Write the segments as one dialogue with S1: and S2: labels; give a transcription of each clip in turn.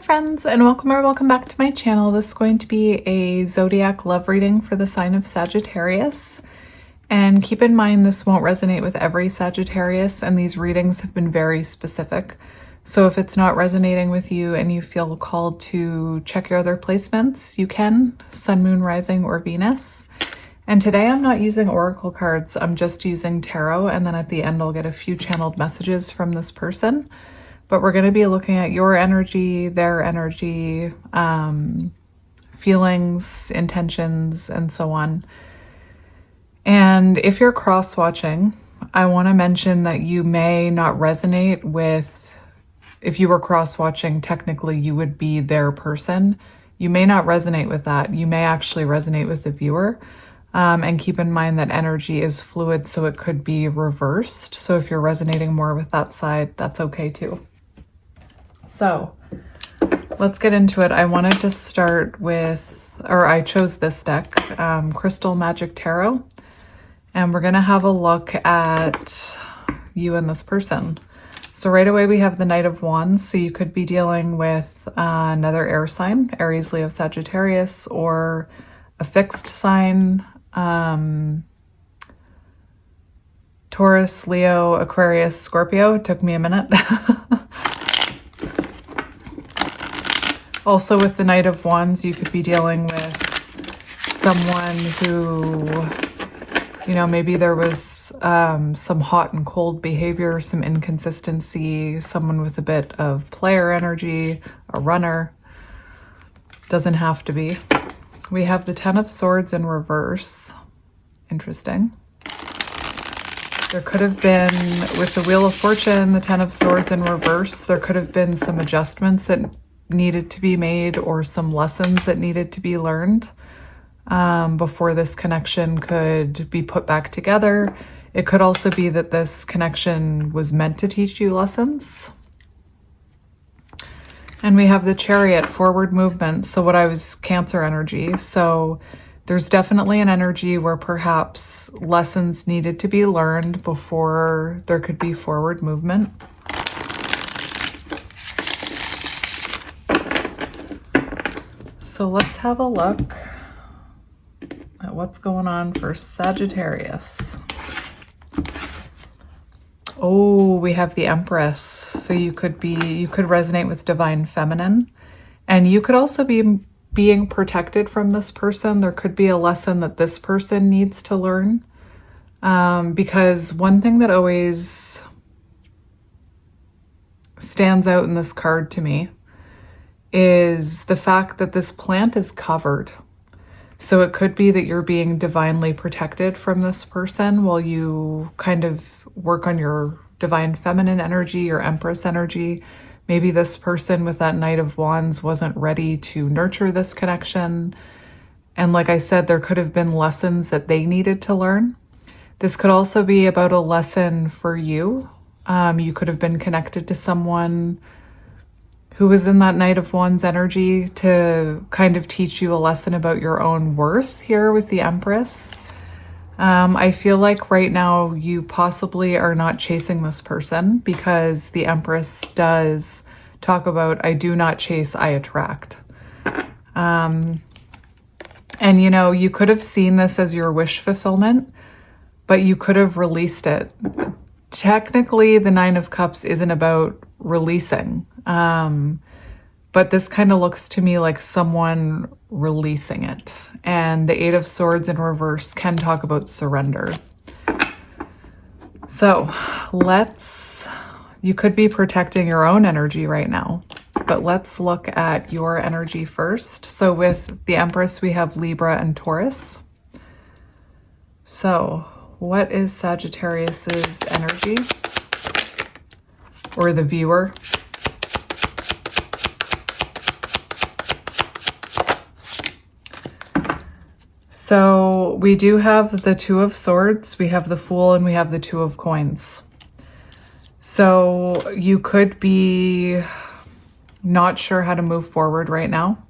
S1: friends, and welcome back to my channel. This is going to be a zodiac love reading for the sign of Sagittarius. And keep in mind, this won't resonate with every Sagittarius, and these readings have been very specific. So if it's not resonating with you and you feel called to check your other placements, you can, Sun, Moon, Rising, or Venus. And today I'm not using oracle cards, I'm just using tarot, and then at the end I'll get a few channeled messages from this person. But we're going to be looking at your energy, their energy, feelings, intentions, and so on. And if you're cross-watching, I want to mention that you may not resonate with, if you were cross-watching, technically you would be their person. You may not resonate with that. You may actually resonate with the viewer. And keep in mind that energy is fluid, so it could be reversed. So if you're resonating more with that side, that's okay too. So let's get into it. I wanted to start with, or I chose this deck, Crystal Magic Tarot, and we're going to have a look at you and this person. So right away we have the Knight of Wands, so you could be dealing with another air sign, Aries, Leo, Sagittarius, or a fixed sign, Taurus, Leo, Aquarius, Scorpio. It took me a minute. Also with the Knight of Wands, you could be dealing with someone who, you know, maybe there was some hot and cold behavior, some inconsistency, someone with a bit of player energy, a runner. Doesn't have to be. We have the Ten of Swords in reverse. Interesting. There could have been, with the Wheel of Fortune, the Ten of Swords in reverse, there could have been some adjustments that needed to be made or some lessons that needed to be learned before this connection could be put back together. It could also be that this connection was meant to teach you lessons. And we have the Chariot, forward movement. So what I was Cancer energy. So there's definitely an energy where perhaps lessons needed to be learned before there could be forward movement. So let's have a look at what's going on for Sagittarius. Oh, we have the Empress. So you could resonate with divine feminine, and you could also be being protected from this person. There could be a lesson that this person needs to learn. Because one thing that always stands out in this card to me is the fact that this plant is covered. So it could be that you're being divinely protected from this person while you kind of work on your divine feminine energy, your Empress energy. Maybe this person with that Knight of Wands wasn't ready to nurture this connection. And like I said, there could have been lessons that they needed to learn. This could also be about a lesson for you. You could have been connected to someone who was in that Knight of Wands energy to kind of teach you a lesson about your own worth here with the Empress. I feel like right now you possibly are not chasing this person because the Empress does talk about, I do not chase, I attract. And you know, you could have seen this as your wish fulfillment, but you could have released it. Technically, the Nine of Cups isn't about releasing. But this kind of looks to me like someone releasing it. And the Eight of Swords in reverse can talk about surrender. So you could be protecting your own energy right now, but let's look at your energy first. So with the Empress, we have Libra and Taurus. So what is Sagittarius's energy, or the viewer? So we do have the Two of Swords, we have the Fool, and we have the Two of Coins. So you could be not sure how to move forward right now.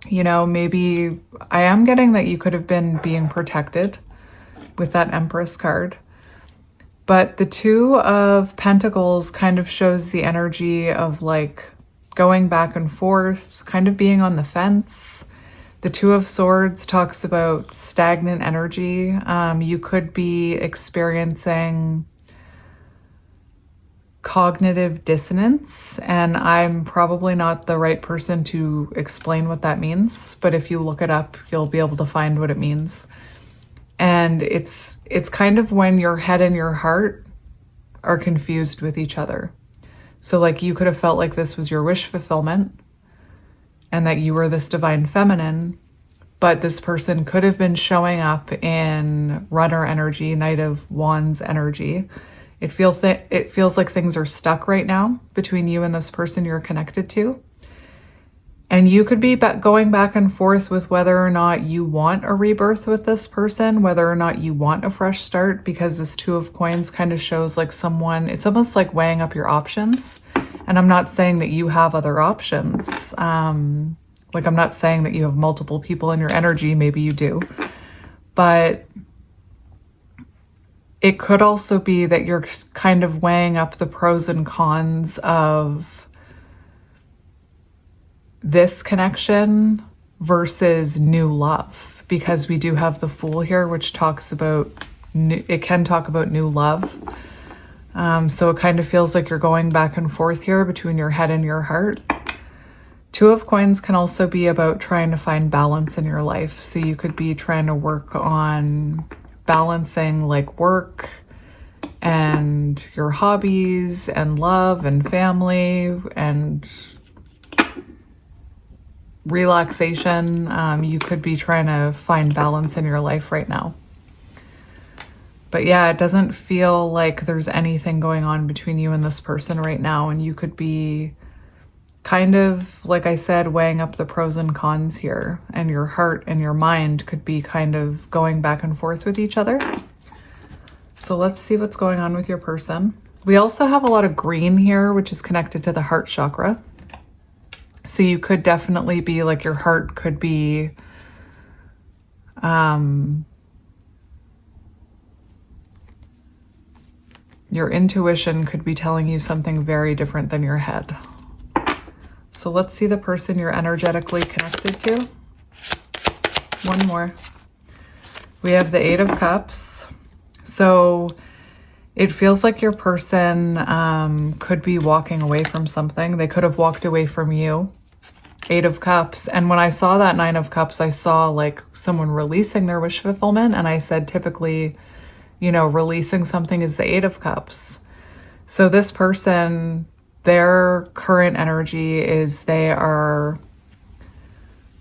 S1: You know, maybe I am getting that you could have been being protected with that Empress card. But the Two of Pentacles kind of shows the energy of like going back and forth, kind of being on the fence. The Two of Swords talks about stagnant energy. You could be experiencing cognitive dissonance, and I'm probably not the right person to explain what that means, but if you look it up, you'll be able to find what it means. And it's kind of when your head and your heart are confused with each other. So like you could have felt like this was your wish fulfillment and that you were this divine feminine, but this person could have been showing up in runner energy, Knight of Wands energy. It feels like things are stuck right now between you and this person you're connected to. And you could be going back and forth with whether or not you want a rebirth with this person, whether or not you want a fresh start, because this Two of Coins kind of shows like someone, it's almost like weighing up your options. And I'm not saying that you have other options. Like I'm not saying that you have multiple people in your energy, maybe you do. But it could also be that you're kind of weighing up the pros and cons of this connection versus new love, because we do have the Fool here, which talks about, it can talk about new love. So it kind of feels like you're going back and forth here between your head and your heart. Two of Coins can also be about trying to find balance in your life. So you could be trying to work on balancing like work and your hobbies and love and family and relaxation. You could be trying to find balance in your life right now. But yeah, it doesn't feel like there's anything going on between you and this person right now. And you could be kind of, like I said, weighing up the pros and cons here. And your heart and your mind could be kind of going back and forth with each other. So let's see what's going on with your person. We also have a lot of green here, which is connected to the heart chakra. So you could definitely be like, your heart could be your intuition could be telling you something very different than your head. So let's see the person you're energetically connected to. One more. We have the Eight of Cups. So it feels like your person could be walking away from something. They could have walked away from you. Eight of Cups. And when I saw that Nine of Cups, I saw like someone releasing their wish fulfillment. And I said, typically, you know, releasing something is the Eight of Cups. So this person, their current energy is they are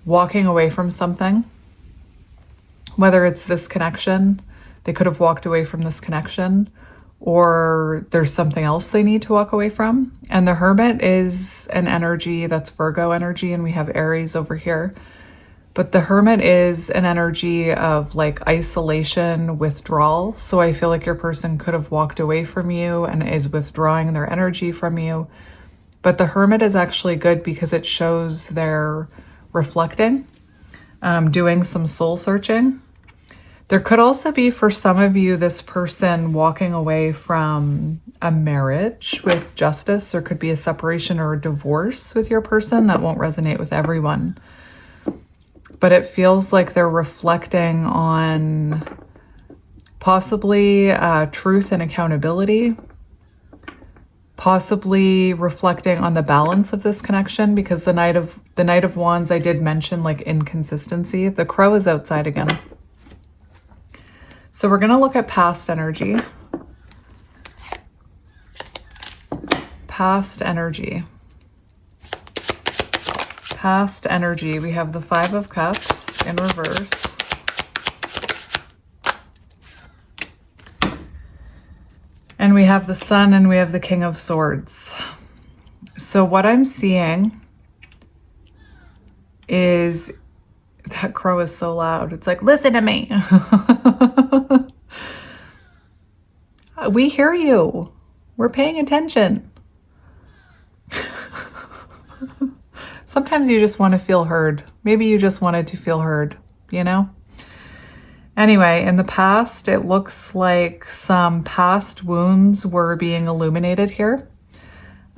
S1: walking away from something. Whether it's this connection, they could have walked away from this connection, or there's something else they need to walk away from. And the Hermit is an energy that's Virgo energy, and we have Aries over here. But the Hermit is an energy of like isolation, withdrawal. So I feel like your person could have walked away from you and is withdrawing their energy from you. But the Hermit is actually good because it shows they're reflecting, doing some soul searching. There could also be, for some of you, this person walking away from a marriage with justice. There could be a separation or a divorce with your person. That won't resonate with everyone. But it feels like they're reflecting on possibly truth and accountability, possibly reflecting on the balance of this connection, because the Knight of Wands, I did mention like inconsistency. The Crow is outside again. So we're going to look at past energy. Past energy. Past energy. We have the Five of Cups in reverse. And we have the Sun and we have the King of Swords. So what I'm seeing is, that crow is so loud. It's like, listen to me. We hear you. We're paying attention. Sometimes you just want to feel heard. Maybe you just wanted to feel heard, you know? Anyway, in the past, it looks like some past wounds were being illuminated here.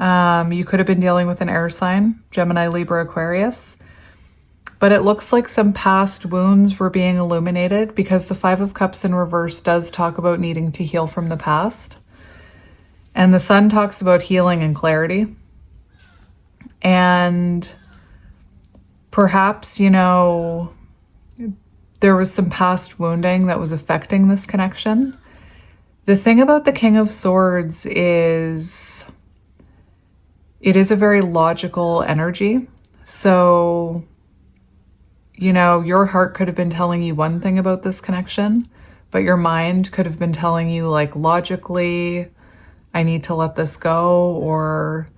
S1: You could have been dealing with an air sign, Gemini, Libra, Aquarius. But it looks like some past wounds were being illuminated, because the Five of Cups in reverse does talk about needing to heal from the past. And the Sun talks about healing and clarity. And perhaps, you know, there was some past wounding that was affecting this connection. The thing about the King of Swords is it is a very logical energy. So, you know, your heart could have been telling you one thing about this connection, but your mind could have been telling you, like, logically, I need to let this go. Or,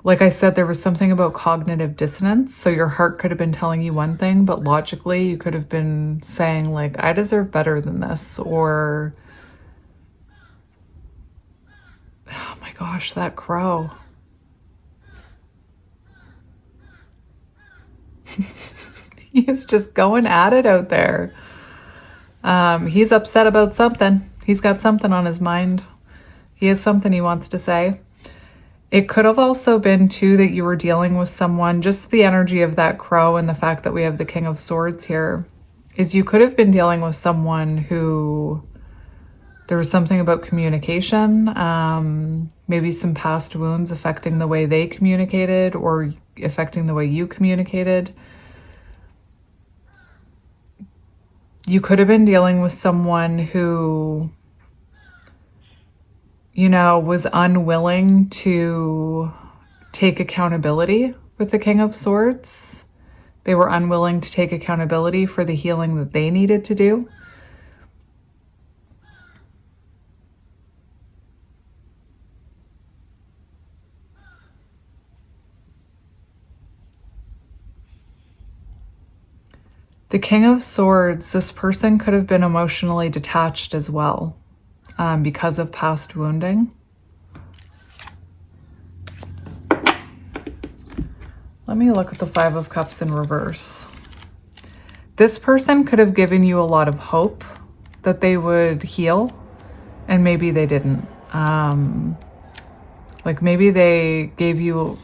S1: like I said, there was something about cognitive dissonance. So your heart could have been telling you one thing, but logically you could have been saying, like, I deserve better than this. Or, oh my gosh, that crow. He is just going at it out there. He's upset about something. He's got something on his mind. He has something he wants to say. It could have also been, too, that you were dealing with someone, just the energy of that crow and the fact that we have the King of Swords here, is you could have been dealing with someone who, there was something about communication, maybe some past wounds affecting the way they communicated or affecting the way you communicated. You could have been dealing with someone who, you know, was unwilling to take accountability with the King of Swords. They were unwilling to take accountability for the healing that they needed to do. The King of Swords, this person could have been emotionally detached as well, because of past wounding. Let me look at the Five of Cups in reverse. This person could have given you a lot of hope that they would heal, and maybe they didn't. Like maybe they gave you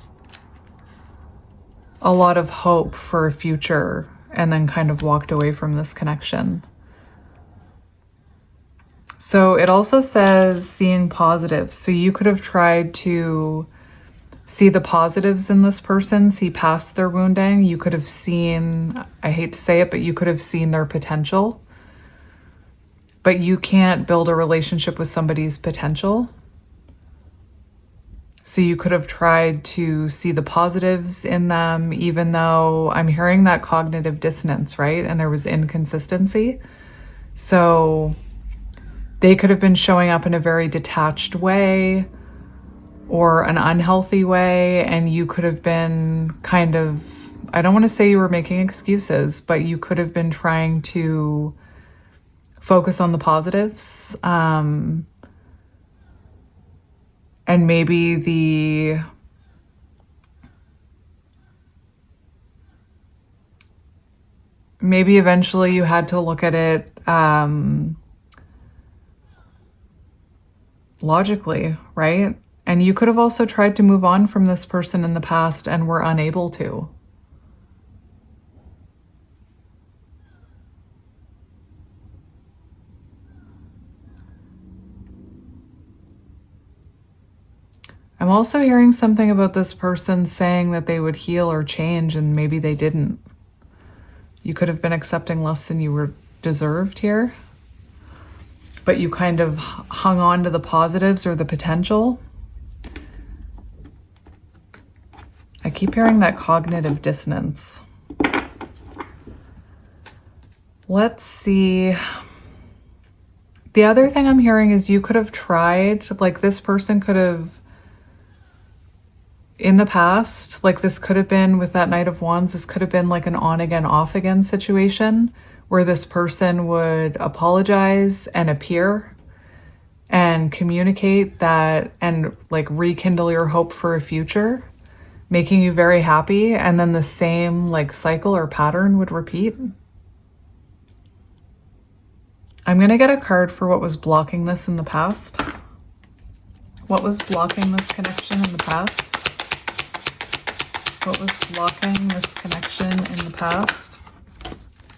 S1: a lot of hope for a future and then kind of walked away from this connection. So it also says seeing positives. So you could have tried to see the positives in this person, see past their wounding. You could have seen, I hate to say it, but you could have seen their potential. But you can't build a relationship with somebody's potential. So you could have tried to see the positives in them, even though I'm hearing that cognitive dissonance, right? And there was inconsistency. So they could have been showing up in a very detached way or an unhealthy way. And you could have been kind of, I don't want to say you were making excuses, but you could have been trying to focus on the positives. And maybe maybe eventually you had to look at it logically, right? And you could have also tried to move on from this person in the past and were unable to. I'm also hearing something about this person saying that they would heal or change, and maybe they didn't. You could have been accepting less than you were deserved here, but you kind of hung on to the positives or the potential. I keep hearing that cognitive dissonance. Let's see. The other thing I'm hearing is you could have tried, like this person could have, in the past, like this could have been with that Knight of Wands, this could have been like an on again, off again situation where this person would apologize and appear and communicate that and like rekindle your hope for a future, making you very happy. And then the same like cycle or pattern would repeat. I'm going to get a card for what was blocking this in the past. What was blocking this connection in the past? What was blocking this connection in the past?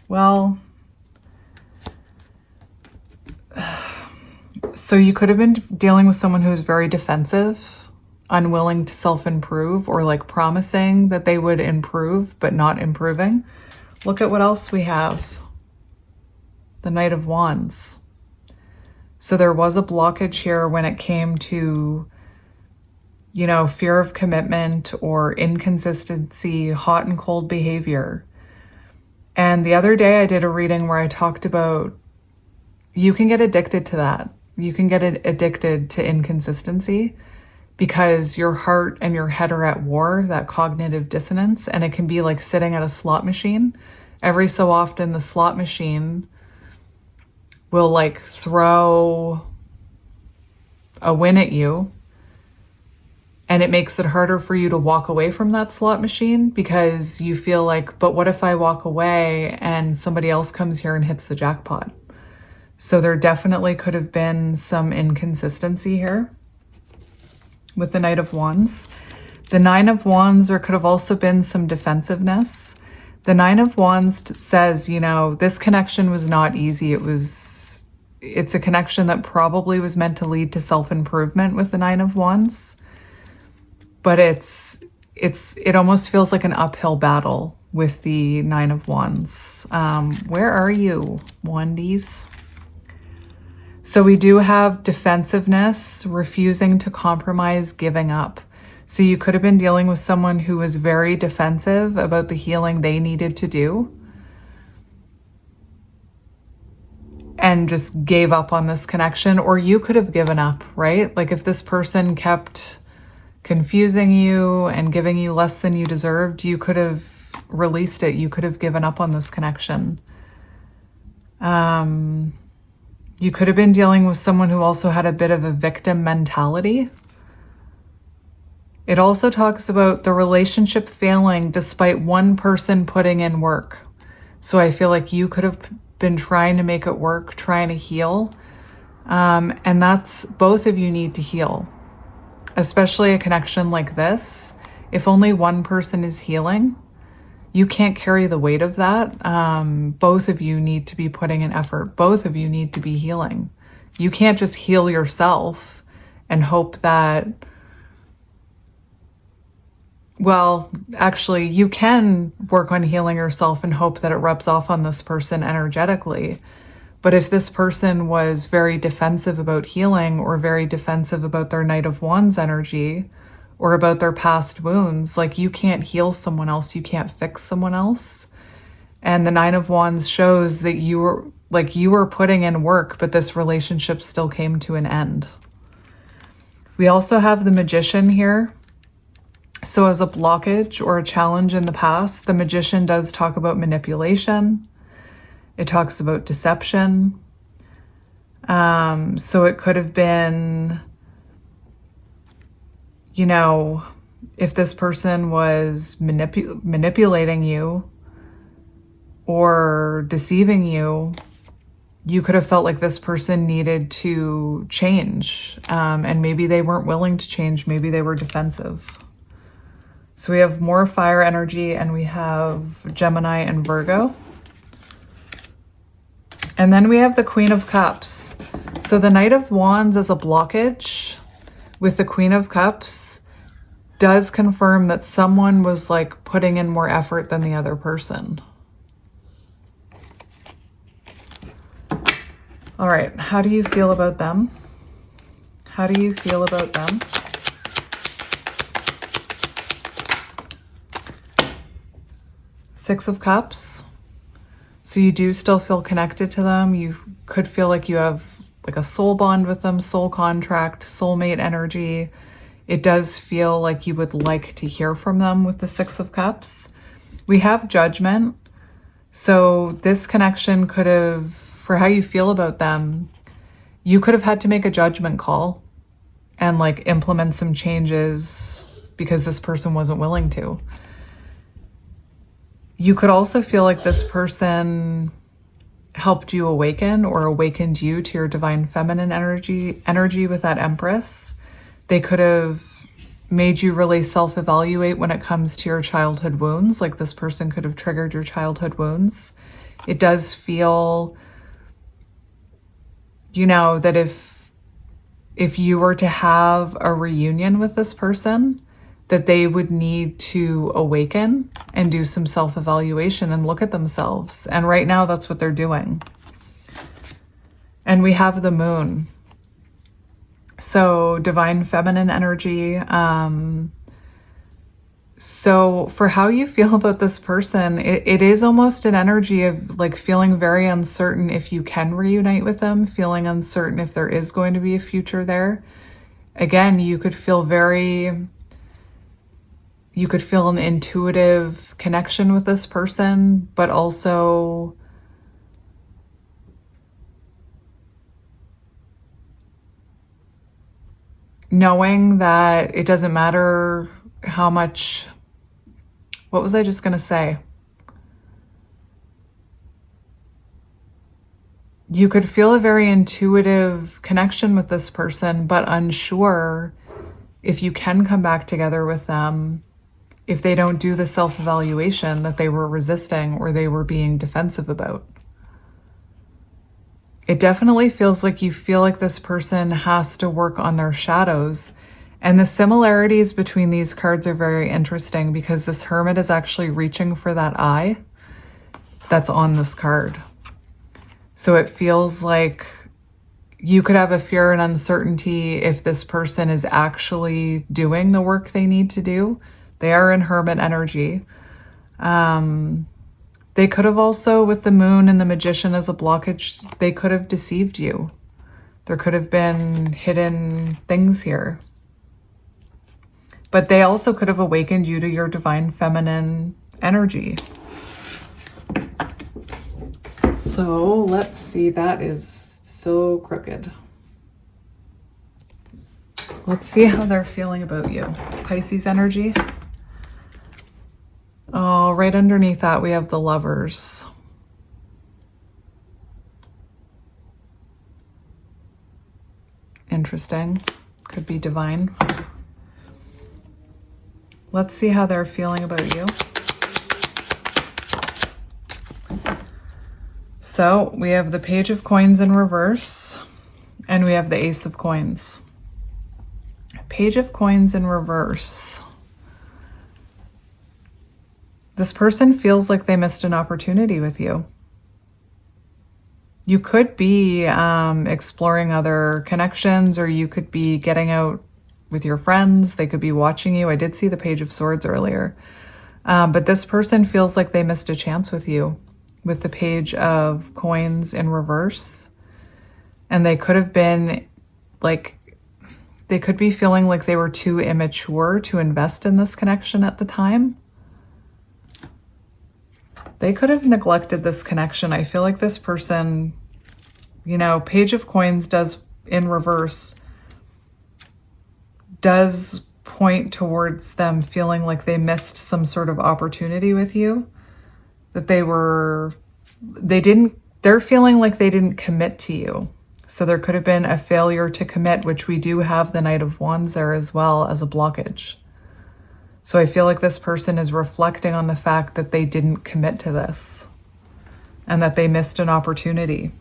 S1: Well, so you could have been dealing with someone who is very defensive, unwilling to self-improve, or like promising that they would improve, but not improving. Look at what else we have. The Knight of Wands. So there was a blockage here when it came to, you know, fear of commitment or inconsistency, hot and cold behavior. And the other day I did a reading where I talked about you can get addicted to that. You can get addicted to inconsistency because your heart and your head are at war, that cognitive dissonance, and it can be like sitting at a slot machine. Every so often the slot machine will like throw a win at you, and it makes it harder for you to walk away from that slot machine because you feel like, but what if I walk away and somebody else comes here and hits the jackpot? So there definitely could have been some inconsistency here with the Knight of Wands. The Nine of Wands, there could have also been some defensiveness. The Nine of Wands says, you know, this connection was not easy. It's a connection that probably was meant to lead to self-improvement with the Nine of Wands. But it almost feels like an uphill battle with the Nine of Wands. Where are you, Wandies? So we do have defensiveness, refusing to compromise, giving up. So you could have been dealing with someone who was very defensive about the healing they needed to do and just gave up on this connection, or you could have given up, right? Like if this person kept confusing you and giving you less than you deserved, you could have released it. You could have given up on this connection. You could have been dealing with someone who also had a bit of a victim mentality. It also talks about the relationship failing despite one person putting in work. So I feel like you could have been trying to make it work, trying to heal. And that's, both of you need to heal, especially a connection like this. If only one person is healing, you can't carry the weight of that. Both of you need to be putting in effort. Both of you need to be healing. You can't just heal yourself and hope that, well, actually, you can work on healing yourself and hope that it rubs off on this person energetically. But if this person was very defensive about healing or very defensive about their Knight of Wands energy or about their past wounds, like you can't heal someone else, you can't fix someone else. And the Nine of Wands shows that you were putting in work, but this relationship still came to an end. We also have the Magician here. So as a blockage or a challenge in the past, the Magician does talk about manipulation. It talks about deception. So it could have been, you know, if this person was manipulating you or deceiving you, you could have felt like this person needed to change. And maybe they weren't willing to change. Maybe they were defensive. So we have more fire energy, and we have Gemini and Virgo. And then we have the Queen of Cups. So the Knight of Wands as a blockage with the Queen of Cups does confirm that someone was like putting in more effort than the other person. All right, how do you feel about them? How do you feel about them? Six of Cups. So you do still feel connected to them. You could feel like you have like a soul bond with them, soul contract, soulmate energy. It does feel like you would like to hear from them with the Six of Cups. We have Judgment. So this connection could have, for how you feel about them, you could have had to make a judgment call and like implement some changes because this person wasn't willing to. You could also feel like this person helped you awaken or awakened you to your divine feminine energy with that Empress. They could have made you really self-evaluate when it comes to your childhood wounds. Like this person could have triggered your childhood wounds. It does feel, you know, that if you were to have a reunion with this person, that they would need to awaken and do some self-evaluation and look at themselves. And right now, that's what they're doing. And we have the moon. So divine feminine energy. So for how you feel about this person, it is almost an energy of like feeling very uncertain if you can reunite with them, feeling uncertain if there is going to be a future there. Again, you could feel an intuitive connection with this person, but also knowing that it doesn't matter how much, what was I just going to say? You could feel a very intuitive connection with this person, but unsure if you can come back together with them if they don't do the self-evaluation that they were resisting or they were being defensive about. It definitely feels like you feel like this person has to work on their shadows. And the similarities between these cards are very interesting because this hermit is actually reaching for that eye that's on this card. So it feels like you could have a fear and uncertainty if this person is actually doing the work they need to do. They are in hermit energy. They could have also, with the moon and the magician as a blockage, they could have deceived you. There could have been hidden things here. But they also could have awakened you to your divine feminine energy. So let's see, that is so crooked. Let's see how they're feeling about you. Pisces energy. Oh, right underneath that, we have the Lovers. Interesting. Could be divine. Let's see how they're feeling about you. So we have the Page of Coins in reverse, and we have the Ace of Coins. Page of Coins in reverse. This person feels like they missed an opportunity with you. You could be exploring other connections, or you could be getting out with your friends. They could be watching you. I did see the Page of Swords earlier. But this person feels like they missed a chance with you with the Page of Coins in reverse. And they could have been like, they could be feeling like they were too immature to invest in this connection at the time. They could have neglected this connection. I feel like this person, you know, Page of Coins does in reverse, does point towards them feeling like they missed some sort of opportunity with you, that they're feeling like they didn't commit to you. So there could have been a failure to commit, which we do have the Knight of Wands there as well as a blockage. So I feel like this person is reflecting on the fact that they didn't commit to this and that they missed an opportunity.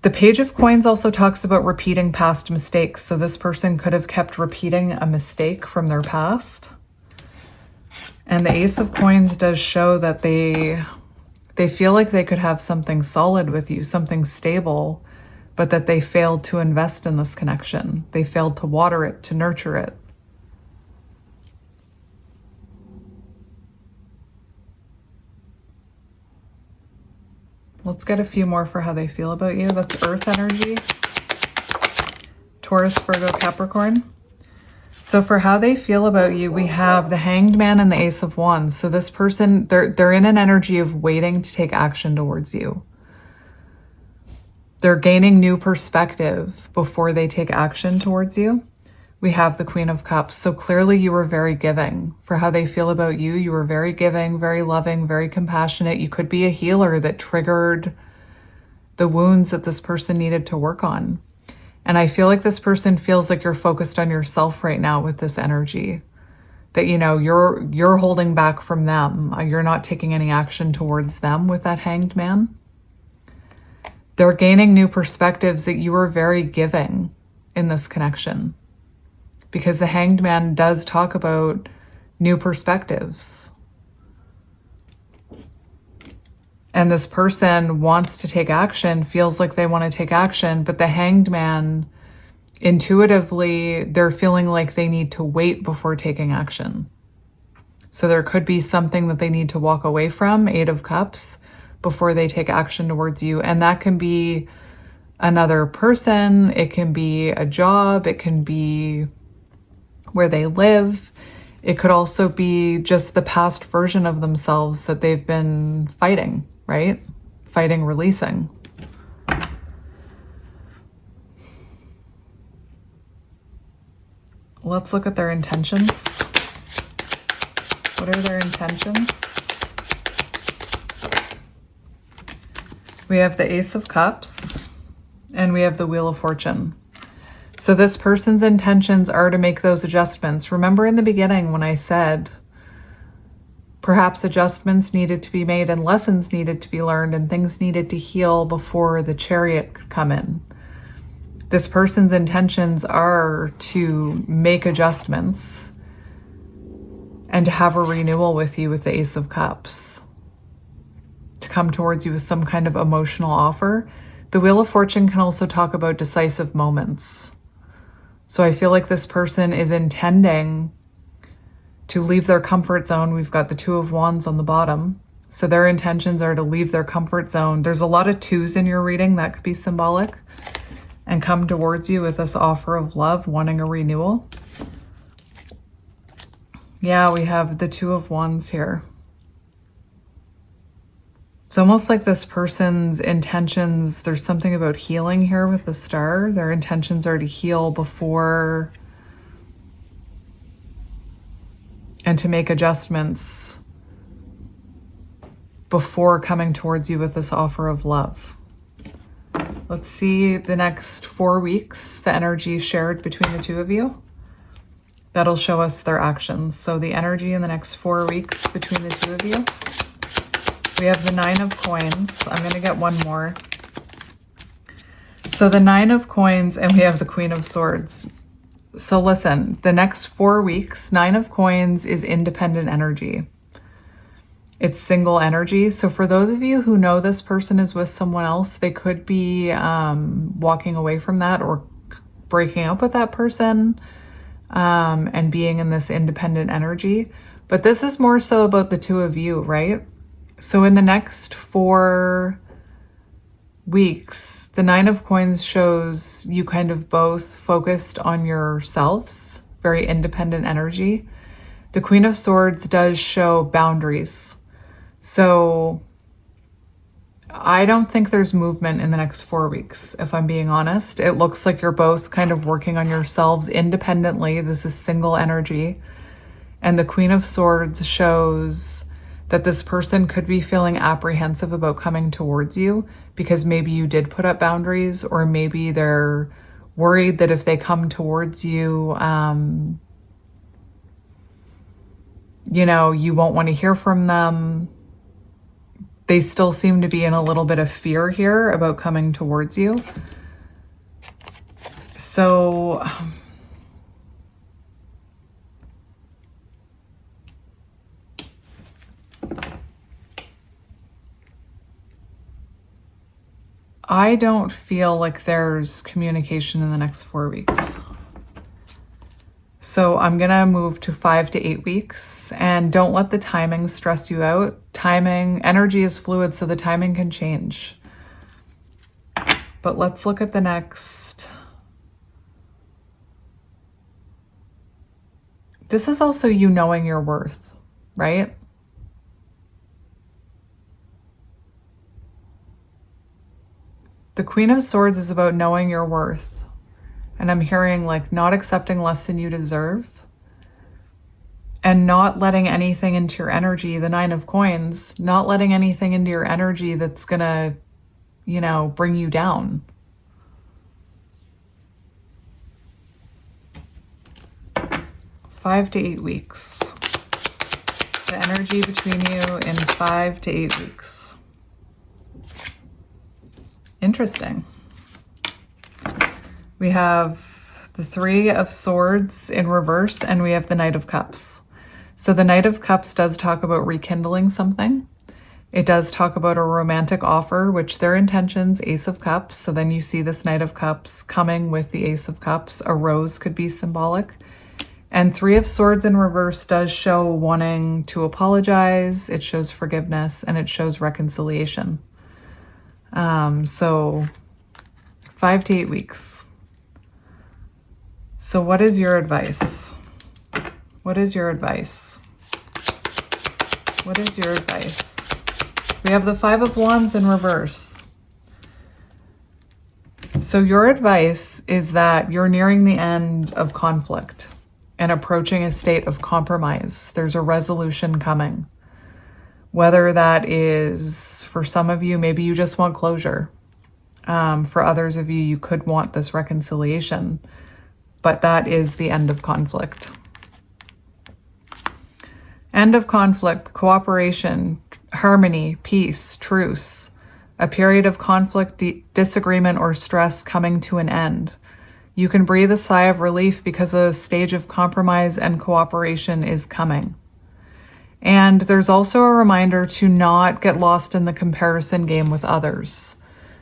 S1: The Page of Coins also talks about repeating past mistakes. So this person could have kept repeating a mistake from their past. And the Ace of Coins does show that they feel like they could have something solid with you, something stable, but that they failed to invest in this connection. They failed to water it, to nurture it. Let's get a few more for how they feel about you. That's Earth energy. Taurus, Virgo, Capricorn. So for how they feel about you, we have the Hanged Man and the Ace of Wands. So this person, they're in an energy of waiting to take action towards you. They're gaining new perspective before they take action towards you. We have the Queen of Cups. So clearly you were very giving. For how they feel about you, you were very giving, very loving, very compassionate. You could be a healer that triggered the wounds that this person needed to work on. And I feel like this person feels like you're focused on yourself right now with this energy. That, you know, you're holding back from them. You're not taking any action towards them with that Hanged Man. They're gaining new perspectives that you were very giving in this connection. Because the Hanged Man does talk about new perspectives. And this person wants to take action, feels like they want to take action, but the Hanged Man, intuitively, they're feeling like they need to wait before taking action. So there could be something that they need to walk away from, Eight of Cups, before they take action towards you. And that can be another person, it can be a job, it can be where they live. It could also be just the past version of themselves that they've been fighting, right? Fighting, releasing. Let's look at their intentions. What are their intentions? We have the Ace of Cups and we have the Wheel of Fortune. So this person's intentions are to make those adjustments. Remember in the beginning when I said perhaps adjustments needed to be made and lessons needed to be learned and things needed to heal before the Chariot could come in. This person's intentions are to make adjustments and to have a renewal with you with the Ace of Cups. To come towards you with some kind of emotional offer. The Wheel of Fortune can also talk about decisive moments. So I feel like this person is intending to leave their comfort zone. We've got the Two of Wands on the bottom. So their intentions are to leave their comfort zone. There's a lot of twos in your reading. That could be symbolic. And come towards you with this offer of love, wanting a renewal. Yeah, we have the Two of Wands here. It's almost like this person's intentions, there's something about healing here with the Star. Their intentions are to heal before and to make adjustments before coming towards you with this offer of love. Let's see the next 4 weeks, the energy shared between the two of you. That'll show us their actions. So the energy in the next 4 weeks between the two of you. We have the Nine of Coins. I'm going to get one more. So the Nine of Coins and we have the Queen of Swords. So listen, the next 4 weeks, Nine of Coins is independent energy. It's single energy. So for those of you who know this person is with someone else, they could be walking away from that or breaking up with that person and being in this independent energy. But this is more so about the two of you, right? So in the next 4 weeks, the Nine of Coins shows you kind of both focused on yourselves, very independent energy. The Queen of Swords does show boundaries. So I don't think there's movement in the next 4 weeks, if I'm being honest. It looks like you're both kind of working on yourselves independently. This is single energy. And the Queen of Swords shows that this person could be feeling apprehensive about coming towards you because maybe you did put up boundaries, or maybe they're worried that if they come towards you, you know, you won't want to hear from them. They still seem to be in a little bit of fear here about coming towards you. So I don't feel like there's communication in the next 4 weeks. So I'm going to move to 5 to 8 weeks, and don't let the timing stress you out. Timing, energy is fluid, so the timing can change. But let's look at the next. This is also you knowing your worth, right? The Queen of Swords is about knowing your worth. And I'm hearing like not accepting less than you deserve and not letting anything into your energy. The Nine of Coins, not letting anything into your energy that's gonna, you know, bring you down. 5 to 8 weeks. The energy between you in 5 to 8 weeks. Interesting. We have the Three of Swords in reverse, and we have the Knight of Cups. So the Knight of Cups does talk about rekindling something. It does talk about a romantic offer, which their intentions, Ace of Cups. So then you see this Knight of Cups coming with the Ace of Cups. A rose could be symbolic. And Three of Swords in reverse does show wanting to apologize. It shows forgiveness, and it shows reconciliation. So 5 to 8 weeks. So what is your advice? What is your advice? What is your advice? We have the Five of Wands in reverse. So your advice is that you're nearing the end of conflict and approaching a state of compromise. There's a resolution coming. Whether that is, for some of you, maybe you just want closure. For others of you, you could want this reconciliation. But that is the end of conflict. End of conflict, cooperation, harmony, peace, truce. A period of conflict, disagreement, or stress coming to an end. You can breathe a sigh of relief because a stage of compromise and cooperation is coming. And there's also a reminder to not get lost in the comparison game with others.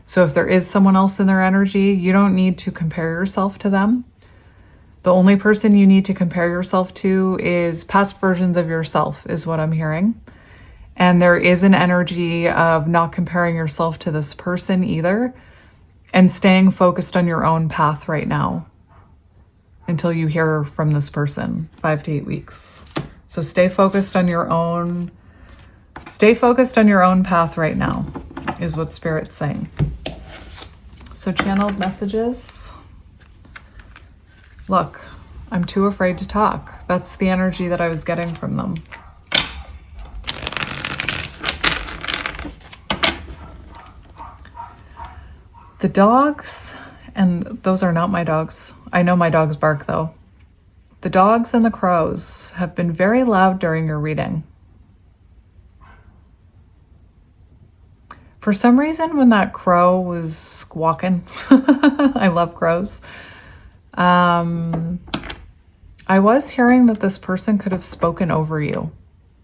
S1: So if there is someone else in their energy, you don't need to compare yourself to them. The only person you need to compare yourself to is past versions of yourself, is what I'm hearing. And there is an energy of not comparing yourself to this person either, and staying focused on your own path right now until you hear from this person. 5 to 8 weeks. So stay focused on your own path right now, is what Spirit's saying. So channeled messages. Look, I'm too afraid to talk. That's the energy that I was getting from them. The dogs, and those are not my dogs. I know my dogs bark though. The dogs and the crows have been very loud during your reading. For some reason, when that crow was squawking, I love crows. I was hearing that this person could have spoken over you,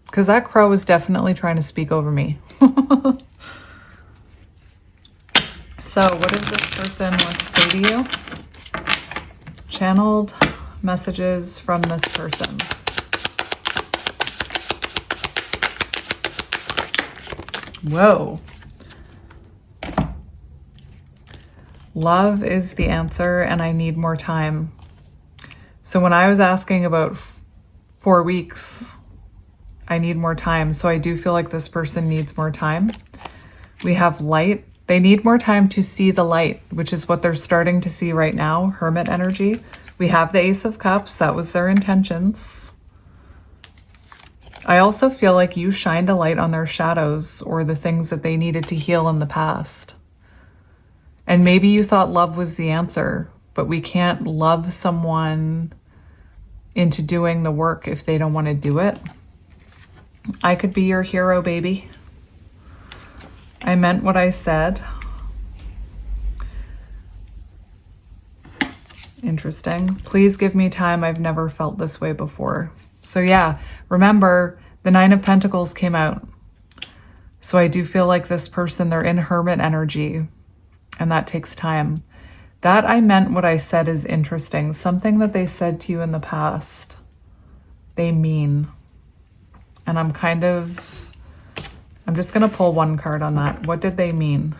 S1: because that crow was definitely trying to speak over me. So what does this person want to say to you? Channeled messages from this person. Whoa. Love is the answer, and I need more time. So when I was asking about 4 weeks, I need more time. So I do feel like this person needs more time. We have light. They need more time to see the light, which is what they're starting to see right now, hermit energy. We have the Ace of Cups. That was their intentions. I also feel like you shined a light on their shadows or the things that they needed to heal in the past. And maybe you thought love was the answer, but we can't love someone into doing the work if they don't want to do it. I could be your hero, baby. I meant what I said. Interesting. Please give me time. I've never felt this way before. So yeah, remember the Nine of Pentacles came out. So I do feel like this person, they're in hermit energy, and that takes time. That I meant what I said is interesting. Something that they said to you in the past, they mean. And I'm just going to pull one card on that. What did they mean?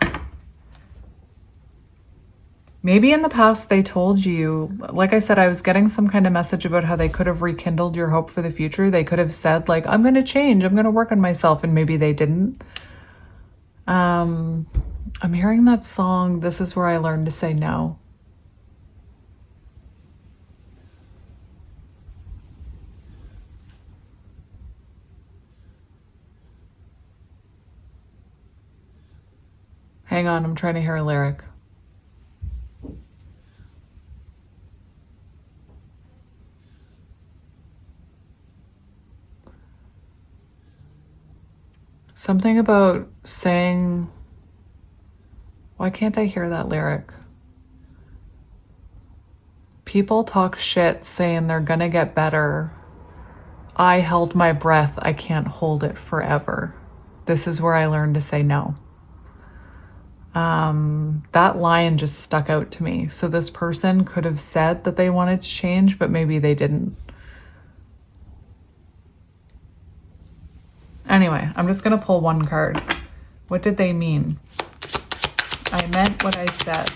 S1: Maybe in the past they told you, like I said, I was getting some kind of message about how they could have rekindled your hope for the future. They could have said like, I'm going to change. I'm going to work on myself. And maybe they didn't. I'm hearing that song, This Is Where I Learned to Say No. Hang on, I'm trying to hear a lyric. Something about saying, why can't I hear that lyric? People talk shit saying they're gonna get better. I held my breath, I can't hold it forever. This is where I learned to say no. That line just stuck out to me. So this person could have said that they wanted to change, but maybe they didn't. Anyway, I'm just gonna pull one card. What did they mean? I meant what I said.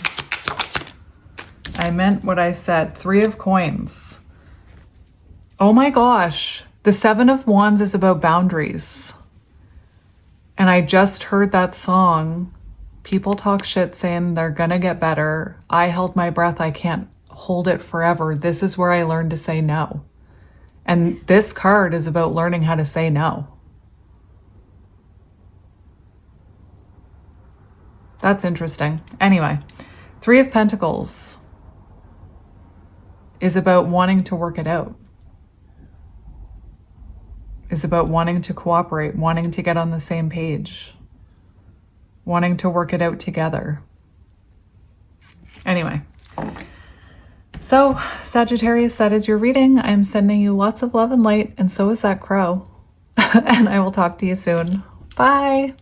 S1: I meant what I said. 3 of Coins. Oh my gosh. The 7 of Wands is about boundaries. And I just heard that song. People talk shit saying they're gonna get better. I held my breath. I can't hold it forever. This is where I learned to say no. And this card is about learning how to say no. That's interesting. Anyway, 3 of Pentacles is about wanting to work it out. Is about wanting to cooperate, wanting to get on the same page, wanting to work it out together. Anyway, so Sagittarius, that is your reading. I'm sending you lots of love and light, and so is that crow. And I will talk to you soon. Bye.